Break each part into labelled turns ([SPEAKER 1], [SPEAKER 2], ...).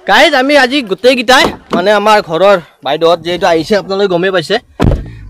[SPEAKER 1] guys আমি আজি গোটেইকেইটাই মানে আমাৰ ঘৰৰ বাইদেউত যেহেতু আহিছে আপোনালোকে গমেই পাইছে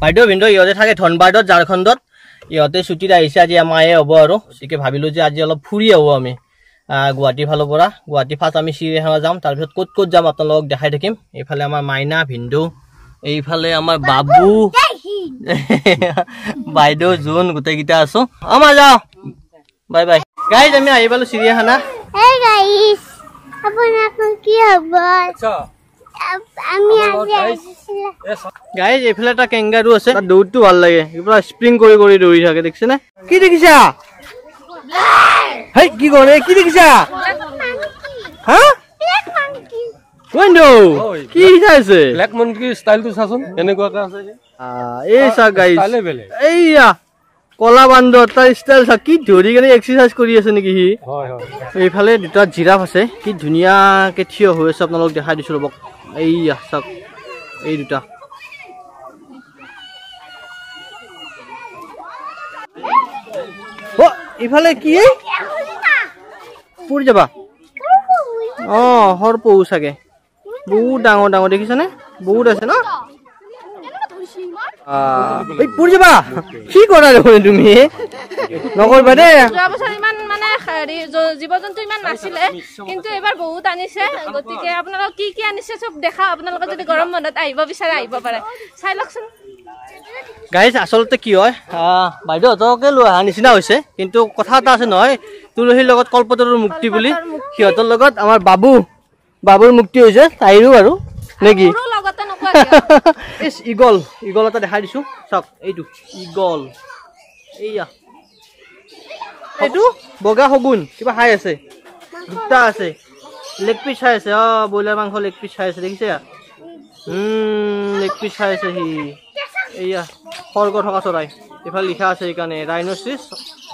[SPEAKER 1] বাইদেউ ভিনদেউ ইহঁতে থাকে ধনবাদত ঝাৰখণ্ডত ইহঁতে ছুটিত আহিছে আজি আমাৰ হ'ব আৰু গতিকে ভাবিলোঁ যে আজি অলপ ফুৰি আহোঁ আমি গুৱাহাটীৰ ফালৰ পৰা গুৱাহাটী ফাৰ্ষ্ট আমি চিৰিয়াখানা যাম তাৰপিছত ক'ত ক'ত যাম আপোনালোকক দেখাই থাকিম এইফালে আমাৰ মাইনা ভিনদেউ এইফালে আমাৰ বাবু বাইদেউ জোন গোটেইকেইটা আছো আমাৰ যাওঁ বাই বাই গাইজ আমি আহি পালোঁ চিৰিয়াখানা গাইজ এইফালে এটা কেংগাৰু আছে দৌৰটো ভাল লাগে এইফালে স্প্ৰিং কৰি কৰি দৌৰি থাকে দেখিছে নে কি দেখিছা হেই কি কৰে কি দেখিছা হা কোনটো কি চাইছে ব্লেক মংকি ষ্টাইলটো চাচোন এনেকুৱাকে আছে এই চা গাইজ এইয়া কলা বান্দৰ তাৰ ষ্টাইল চা কি ধৰি কেনে এক্সাৰসাইজ কৰি আছে নেকি সি এইফালে দুটা জিৰাফ আছে কি ধুনীয়াকে থিয় হৈ আছে আপোনালোক দেখাই দিছো ৰ'বক এইয়া চাওক এই দুটা ইফালে কি পৰি যাবা সৰপহু চাগে বহুত ডাঙৰ ডাঙৰ দেখিছানে বহুত আছে ন পৰি যাবা কি কৰা দেখোন তুমি নকৰিবা দেই
[SPEAKER 2] যোৱা বছৰ ইমান মানে জীৱ জন্তু ইমান নাছিলে কিন্তু এবাৰ বহুত আনিছে গতিকে আপোনালোক কি কি আনিছে চব দেখা আপোনালোকে যদি গৰম বন্ধত আহিব বিচাৰে আহিব পাৰে চাই লওকচোন
[SPEAKER 1] গাইজ আচলতে কি হয় বাইদেউহঁতকে লৈ অহা নিচিনা হৈছে কিন্তু কথা এটা আছে নহয় তুলসীৰ লগত কল্পতৰুৰ মুক্তি বুলি সিহঁতৰ লগত আমাৰ বাবুৰ মুক্তি হৈছে তাইৰো আৰু নেকি ইগল ইগল এটা দেখাই দিছো চাওক এইটো ইগল এইয়া এইটো বগা শগুন কিবা খাই আছে দুটা আছে লেগ পিচ খাই আছে ব্ৰইলাৰ মাংস লেগ পিচ খাই আছে দেখিছে লেগ পিচ খাই আছে সি এইয়া খৰ্গ থকা চৰাই এইফালে লিখা আছে সেইকাৰণে ৰাইন'চিছ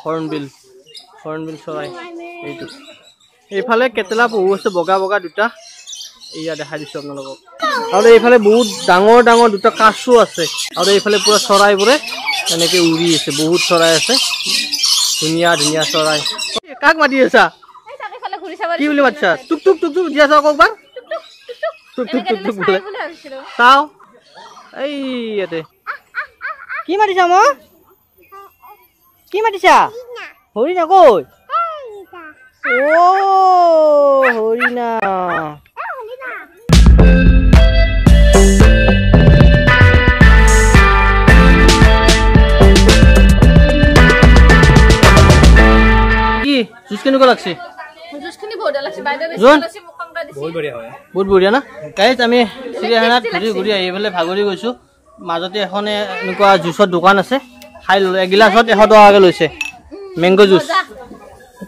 [SPEAKER 1] হৰ্ণবিল চৰাই এইটো এইফালে কেটেলা পহু আছে বগা বগা দুটা এয়া দেখাই দিছো আপোনালোকক আৰু এইফালে বহুত ডাঙৰ ডাঙৰ দুটা কাছো আছে আৰু এইফালে পুৰা চৰাইবোৰে এনেকে উৰি আছে বহুত চৰাই আছে ধুনীয়া ধুনীয়া চৰাই কাক মাতি আছা কি বুলি মাতিছা টুক টুক টুক টুক দিয়া চাওঁ ককবাৰ টুক টুক টুক টুক বোলে চাওঁ এই ইয়াতে কি মাতিছা মই কি মাতিছা হৰিণা কৈ হৰিণা কেনেকুৱা লাগছে বহুত বঢ়িয়া না গাইজ আমি চিৰিয়াখানাত ঘূৰি ঘূৰি আহি পেলাই ভাগৰি গৈছো মাজতে এখন এনেকুৱা জুচৰ দোকান আছে খাই ললো এগিলাচত 100 টকাকে লৈছে মেংগো জুচ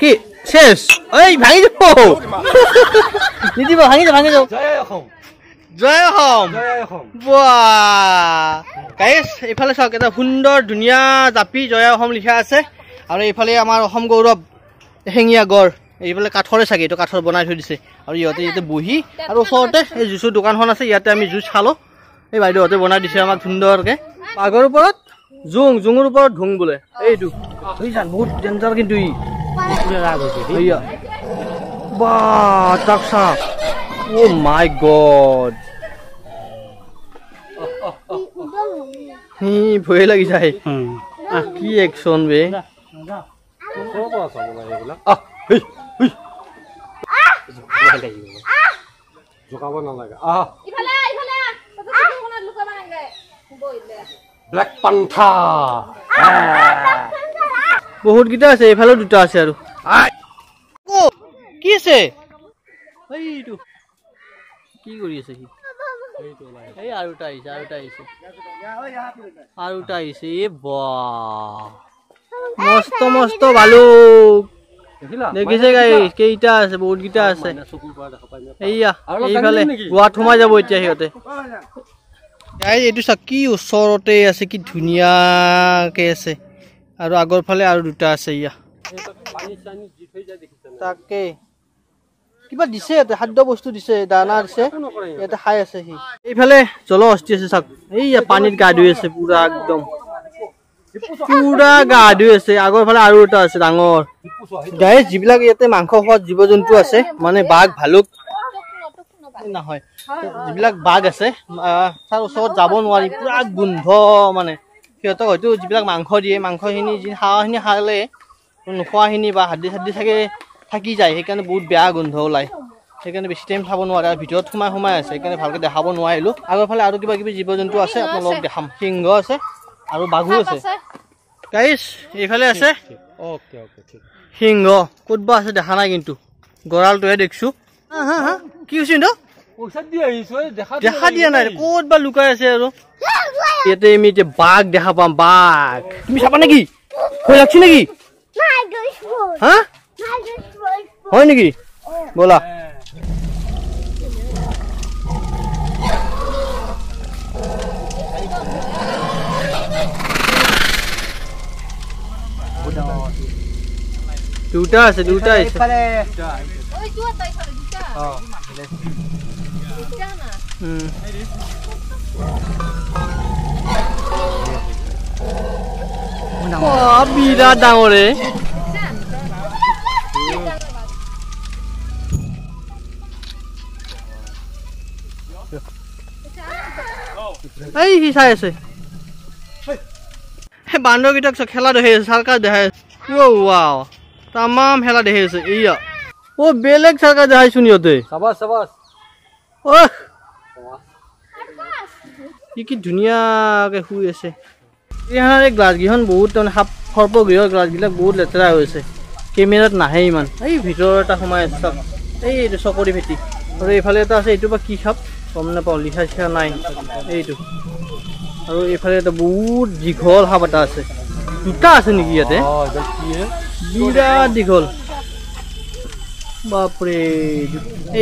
[SPEAKER 1] কি শেষ ঐ ভাঙি যাব নিদিব ভাঙি যাও জয় অসম গাইজ এইফালে চাওক এটা সুন্দৰ ধুনীয়া জাপি জয় অসম লিখা আছে আৰু এইফালে আমাৰ অসম গৌৰৱ হেঙীয়া গড় এইফালে কাঠৰে চাগে এইটো কাঠৰ বনাই থৈ দিছে আৰু ইহঁতে ইয়াতে বহি আৰু ওচৰতে এই জুচৰ দোকানখন আছে ইয়াতে আমি জুচ খালো এই বাইদেউহঁতে বনাই দিছে আমাক সুন্দৰকে বাঘৰ ওপৰত জুঙৰ ওপৰত ঢুং বোলে এইটো বহুত ডেঞ্জাৰ কিন্তু মাই গড ভয়ে লাগি যায় কি একশন বে বহুত গীতা আছে এইফালেও দুটা আছে আৰু কি আছে এইটো কি কৰি আছে সি এই আৰু এটা আহিছে মস্ত মস্ত ভালুক দেখিছে গাইজ কেইটা আছে বহুত গীতা আছে এইয়া এইফালে গোৱাত সোমাই যাব এতিয়া সিহঁতে গাইজ এইটো চা কি ওচৰতে আছে কি ধুনীয়াকে আছে আৰু আগৰ ফালে আৰু দুটা আছে ইয়া তাকে কিবা দিছে ইয়াতে খাদ্য বস্তু দিছে দানা দিছে ইয়াতে খাই আছে সি এইফালে জলহস্তী আছে চাওক এইয়া পানীত গা ধুই আছে পুৰা একদম পুৰা গা ধুই আছে আগৰ ফালে আৰু এটা আছে ডাঙৰ গাইজ যিবিলাক ইয়াতে মাংস খোৱা জীৱ জন্তু আছে মানে বাঘ ভালুক নহয় যিবিলাক বাঘ আছে তাৰ ওচৰত যাব নোৱাৰি পুৰা গোন্ধ মানে সিহঁতক হয়তো যিবিলাক মাংস দিয়ে মাংসখিনি যি খাৱাখিনি খালে নোখোৱাখিনি বা হাড্ডি চাড্ডি চাগে থাকি যায় সেইকাৰণে বহুত বেয়া গোন্ধ ওলায় সেইকাৰণে বেছি টাইম খাব নোৱাৰে আৰু ভিতৰত সোমাই আছে সেইকাৰণে ভালকৈ দেখাব নোৱাৰিলোঁ আগৰ ফালে আৰু কিবা কিবি জীৱ জন্তু আছে আপোনালোকক দেখাম সিংহ আছে আৰু বাঘো আছে গাইছ এইফালে আছে সিংহ ক'ত বা আছে দেখা নাই কিন্তু গঁৰালটোহে দেখিছোঁ কি হৈছে দেখা দিয়া নাই ক'ত বা লুকাই আছে আৰু ইয়াতে আমি এতিয়া বাঘ দেখা পাম বাঘ তুমি চাবা নেকি ভয় লাগছে নেকি হা হয় নেকি ব'লা দুটা আছে বিৰাট ডাঙৰে এই সি চাই আছে সেই বান্দৰকেইটাক খেলা দেখাই আছে চাৰ্কাছ দেখাই আছে ৱাও তামাম খেলা দেখাই আছে এইয়া বেলেগ চাৰ্কাছ দেখাইছো সিহঁতে কি ধুনীয়াকে শুই আছে এই গ্লাছকেইখন বহুত তাৰমানে সাপ সৰ্পগৃহৰ গ্লাছবিলাক বহুত লেতেৰা হৈ আছে কেমেৰাত নাহে ইমান এই ভিতৰত এটা সোমাই আছে চাওক এইটো চকৰি ভেটি আৰু এইফালে এটা আছে এইটো বা কি সাপ গম নাপাওঁ লিখা চিখা নাই এইটো আৰু এইফালে এটা বহুত দীঘল সাপ এটা আছে দুটা আছে নেকি ইয়াতে বিৰাট দীঘল বাপৰে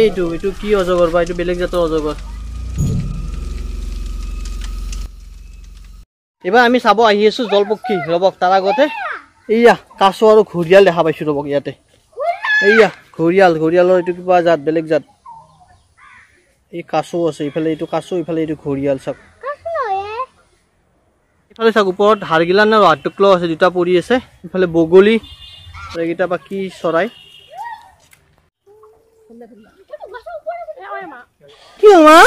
[SPEAKER 1] এইটো কি অজগৰ বা এইটো বেলেগ জাতৰ অজগৰ এইবাৰ আমি চাব আহি আছো জলপক্ষী ৰবক তাৰ আগতে এইয়া কাছ আৰু ঘৰিয়াল দেখা পাইছো ৰবক ইয়াতে এইয়া ঘৰিয়ালৰ এইটো কিবা জাত বেলেগ জাত এই কাছো আছে ইফালে এইটো কাছো ইফালে এইটো ঘৰিয়াল চাওক ইফালে চাওক ওপৰত হাড়গিলা নে হাড়টুকলো আছে দুটা পৰি আছে ইফালে বগলী এইকেইটা বা কি চৰাই কি মা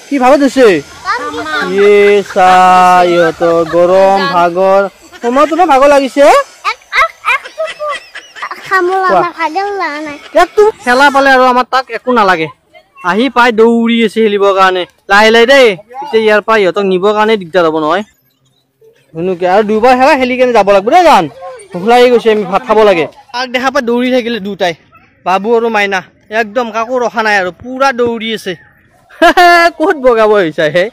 [SPEAKER 1] কি ভাগত আছে গৰম ভাগৰ সময়তো না ভাগৰ লাগিছে খেলা পালে আৰু আমাৰ তাক একো নালাগে আহি পাই দৌৰি আছে খেলিবৰ কাৰণে লাহে লাহে দেই এতিয়া ইয়াৰ পৰা ইহঁতক নিবৰ কাৰণে দিগদাৰ হ'ব নহয় শুনুকে আৰু দুবাৰ খেলা খেলি কেনে যাব লাগিব দেই গান ভোক লাগি গৈছে আমি ভাত খাব লাগে তাক দেখা পাই দৌৰি থাকিলে দুটাই বাবু আৰু মাইনা একদম কাকো ৰখা নাই আৰু পুৰা দৌৰি আছে ক'ত বগাব হৈছে হে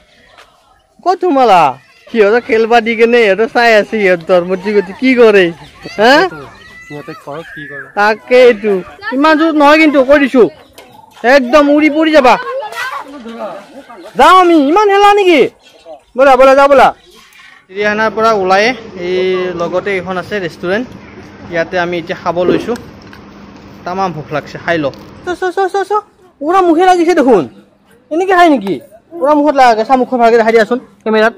[SPEAKER 1] ক'ত সোমালা সিহঁতক খেলবা দি কেনে সিহঁতৰ চাই আছে সিহঁতৰ মতি গতি কি কৰে হা তাকেইটো ইমান জোৰ নহয় কিন্তু কৈ দিছো একদম উৰি পৰি যাবা যাওঁ আমি ইমান হেলা নেকি ব'লা যাওঁ ব'লা চিৰিয়াখানাৰ পৰা ওলাই এই লগতে এইখন আছে ৰেষ্টুৰেণ্ট ইয়াতে আমি এতিয়া খাব লৈছোঁ তামাম ভোক লাগছে খাই ল পুৰা মুখে লাগিছে দেখোন এনেকৈ খাই নেকি পুৰা মুখত লাগে চা মুখত ভালকৈ দেখাই দিয়াচোন কেমেৰাত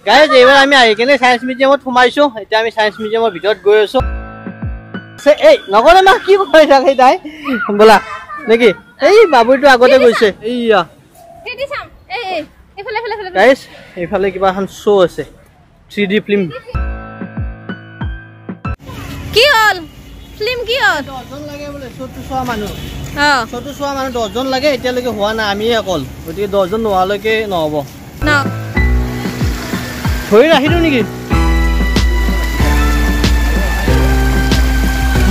[SPEAKER 1] গাইজ এইবাৰ আমি আহি কেনে চায়েন্স মিউজিয়ামত সোমাইছোঁ এতিয়া আমি চায়েন্স মিউজিয়ামৰ ভিতৰত গৈ আছোঁ এই নগলে মা কি কৰি থাকে তাই বোলা নেকি এই বাবুটো আগতে গৈছে এইয়া গাইজ এইফালে কিবা এখন শ্ব' আছে 3D ফিল্ম
[SPEAKER 2] কি হ'ল ফিল্ম কি হ'ল
[SPEAKER 1] 10জন লাগে বোলে শ্ব'টো চোৱা মানুহ 10জন লাগে এতিয়ালৈকে হোৱা নাই আমিয়ে অকল গতিকে 10জন নোহোৱালৈকে নহ'ব ধৰি ৰাখিলোঁ নেকি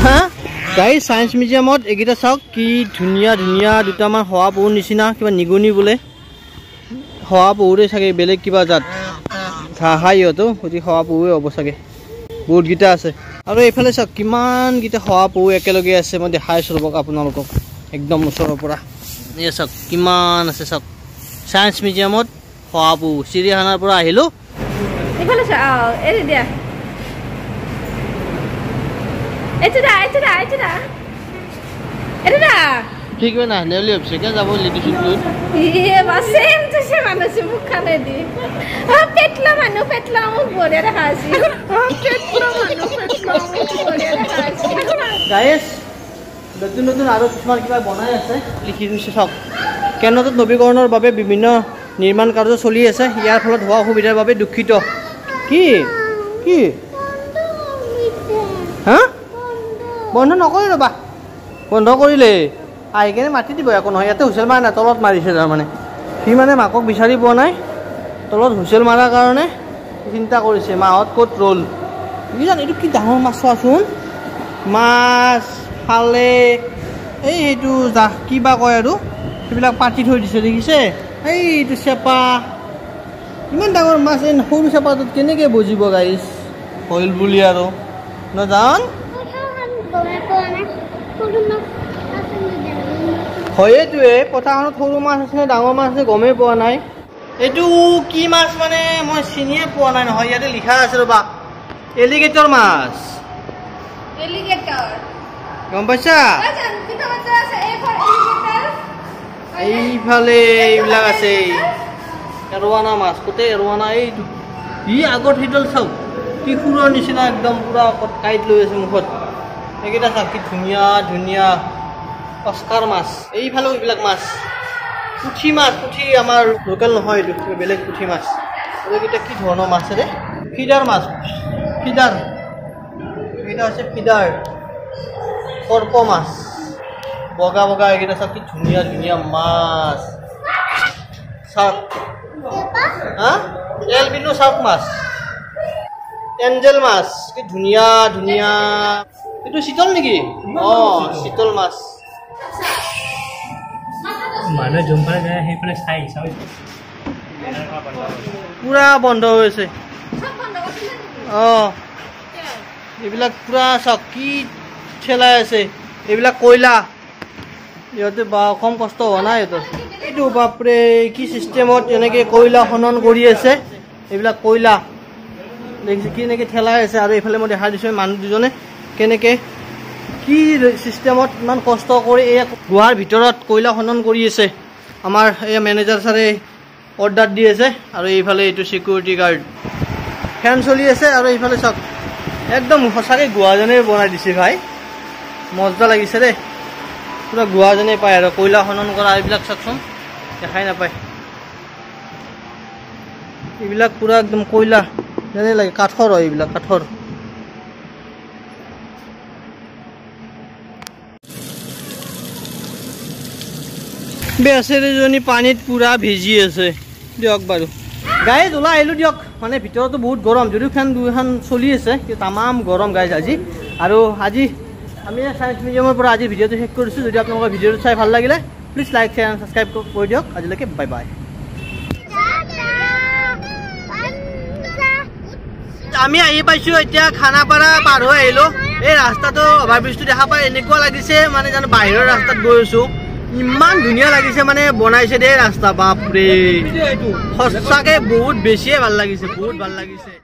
[SPEAKER 1] হা গাইজ চায়েন্স মিউজিয়ামত এইকেইটা চাওক কি ধুনীয়া দুটামান শহা পহুৰ নিচিনা কিবা নিগনি বোলে শহা পহুৰে চাগে বেলেগ কিবা জাত ঘাঁহা ইহঁতো গতিকে শহা পহুৱে হ'ব চাগে বহুতকেইটা আছে আৰু এইফালে চাওক কিমানকেইটা শহা পহু একেলগে আছে মই দেখাই আছোঁ ৰ'বক আপোনালোকক একদম ওচৰৰ পৰা এই চাওক কিমান আছে চাওক চায়েন্স মিউজিয়ামত শহা পহু চিৰিয়াখানাৰ পৰা আহিলোঁ ঠিক হয় না নেলি অফিচকে যাব লিডিছো নতুন নতুন আৰু কিছুমান কিবা বনাই আছে লিখি দিছে চাওক কেন্দ্ৰটোত নৱীকৰণৰ বাবে বিভিন্ন নিৰ্মাণ কাৰ্য চলি আছে ইয়াৰ ফলত হোৱা অসুবিধাৰ বাবে দুঃখিত কি কি হা বন্ধ নকৰি ৰ'বা বন্ধ কৰিলে আহি কেনে মাতি দিব একো নহয় ইয়াতে হুইচেল মাৰা নাই তলত মাৰিছে তাৰমানে সি মানে মাকক বিচাৰি পোৱা নাই তলত হুইচেল মাৰাৰ কাৰণে চিন্তা কৰিছে মাহঁত ক'ত ৰ'ল কি জান এইটো কি ডাঙৰ মাছ চোৱাচোন মাছ ফালে এইটো কিবা কয় আৰু সেইবিলাক পাতি থৈ দিছে দেখিছে এইটো চেপা ইমান ডাঙৰ মাছ এই সৰু চেপাটোত কেনেকৈ বুজিব গাইছ হইল বুলি আৰু নজান হয়েইটোৱে পথাৰখনত সৰু মাছ আছে ডাঙৰ মাছ আছে গমেই পোৱা নাই এইটো কি মাছ মানে মই চিনিয়ে পোৱা নাই নহয় ইয়াতে লিখা আছে ৰ'বা এলিগেটৰ মাছ গম পাইছা এইফালে এইবিলাক আছে এৰুৱানা মাছ গোটেই এৰুৱানা এইটো ই আগত সেইডাল চাওক কি সুৰৰ নিচিনা একদম পুৰা কাইট লৈ আছে মুখত এইকেইটা চাওক কি ধুনীয়া ধুনীয়া অস্কাৰ মাছ এইফালেও এইবিলাক মাছ পুঠি মাছ পুঠি আমাৰ লোকেল নহয় এইটো বেলেগ পুঠি মাছ এইকেইটা কি ধৰণৰ মাছ ৰে ফিডাৰ মাছ ফিডাৰ এইকেইটা হৈছে ফিডাৰ কৰ্প মাছ বগা বগা এইকেইটা চাওক কি ধুনীয়া ধুনীয়া মাছ চাওক হা এলবিনো চাওক মাছ এঞ্জেল মাছ কি ধুনীয়া ধুনীয়া এইটো শীতল নেকি অঁ শীতল মাছ
[SPEAKER 3] মানুহে যোনফালে যায় সেইফালে চাই
[SPEAKER 1] পুৰা বন্ধ হৈছে অঁ এইবিলাক পুৰা চাওক কি ঠেলাই আছে এইবিলাক কয়লা ইহঁতে বা কম কষ্ট হোৱা নাই সিহঁতৰ এইটো বাপৰে কি চিষ্টেমত এনেকৈ কয়লা খনন কৰি আছে এইবিলাক কয়লা দেখিছে কি এনেকৈ ঠেলাই আছে আৰু এইফালে মই দেখা দিছোঁ মানুহ দুজনে কেনেকৈ কি চিষ্টেমত ইমান কষ্ট কৰি এই গুহাৰ ভিতৰত কয়লা খনন কৰি আছে আমাৰ এই মেনেজাৰ ছাৰে অৰ্ডাৰ দি আছে আৰু এইফালে এইটো চিকিউৰিটি গাৰ্ড ফেন চলি আছে আৰু এইফালে চাওক একদম সঁচাকৈ গুহা যেনে বনাই দিছে ভাই মজা লাগিছে দেই পুৰা গুহা যেনে পায় আৰু কয়লা খনন কৰা এইবিলাক চাওকচোন দেখাই নাপায় এইবিলাক পুৰা একদম কয়লা যেনে লাগে কাঠৰ হয় এইবিলাক কাঠৰ বেচেৰীজনী পানীত পুৰা ভিজি আছে দিয়ক বাৰু গাইজ ওলাই আহিলোঁ দিয়ক মানে ভিতৰতো বহুত গৰম যদিও ফেন দুখন চলি আছে তামাম গৰম গাইজ আজি আৰু আজি আমি ছায়েন্স মিউজিয়ামৰ পৰা আজি ভিডিঅ'টো শেষ কৰিছোঁ যদি আপোনালোকৰ ভিডিঅ'টো চাই ভাল লাগিলে please like share and subscribe কৰি দিয়ক আজিলৈকে বাই বাই আমি আহি পাইছোঁ এতিয়া খানাপাৰা পাৰ হৈ আহিলোঁ এই ৰাস্তাটো অভাৰব্ৰিজটো দেখা পাই এনেকুৱা লাগিছে মানে জানো বাহিৰৰ ৰাস্তাত গৈ আছোঁ ইমান ধুনীয়া লাগিছে মানে বনাইছে দেই ৰাস্তা বাপৰে সঁচাকৈ বহুত বেছিয়ে ভাল লাগিছে বহুত ভাল লাগিছে